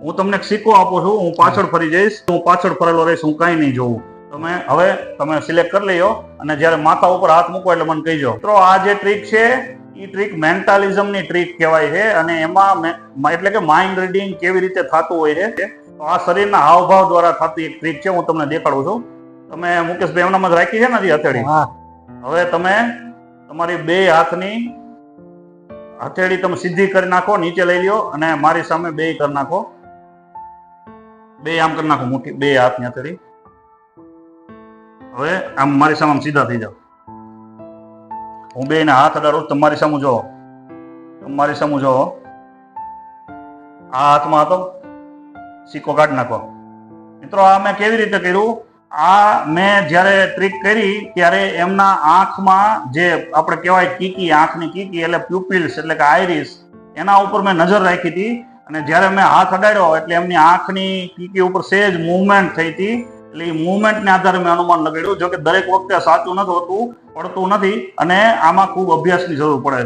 હું તમને એક સિક્કો આપું છું, હું પાછળ ફરી જઈશ, હું પાછળ ફરેલો રહીશ, હું કઈ નહીં જોઉં. તમે સિલેક્ટ કરી લેજો અને જ્યારે માથા ઉપર હાથ મૂકો એટલે મને કહીજો. મિત્રો આ જે ટ્રીક છે એ ટ્રીક મેન્ટાલિઝમની ટ્રીક કહેવાય છે અને એમાં એટલે કે માઇન્ડ રીડિંગ કેવી રીતે થતું હોય છે તો આ શરીરના હાવભાવ દ્વારા થતી એક ટ્રીક છે. હું તમને દેખાડું છું. તમે મુકેશભાઈ એમનામાં જ રાખી છે ને હજી હથેળી? હવે તમે તમારી બે હાથની હથેળી તમે સીધી કરી નાખો, નીચે લઈ લ્યો અને મારી સામે બે કરી નાખો. બે આમ કરી નાખો, મુઠ્ઠી બે હાથની હથેળી. હવે આમ મારી સામે સીધા થઈ જાઓ. હું બે ને હાથ અડાડું, તમારી સામે જો, તમારી સામે જો. આ હાથમાં હતો, સિક્કો કાઢી નાખો. મિત્રો આ મેં કેવી રીતે કર્યું? આ મેં જ્યારે ટ્રીક કરી ત્યારે એમના આંખમાં જે આપણે કહેવાય કીકી, આંખની કીકી એટલે પ્યુપિલ્સ એટલે કે આઈરિસ, એના ઉપર મેં નજર રાખી હતી અને જ્યારે મેં હાથ અડાડ્યો એટલે એમની આંખની કીકી ઉપર સહેજ મૂવમેન્ટ થઈ હતી. એટલે એ મૂવમેન્ટને આધારે મેં અનુમાન લગાડ્યું. જો કે દરેક વખતે સાચું નથી હોતું, પડતું નથી અને આમાં ખૂબ અભ્યાસની જરૂર પડે છે.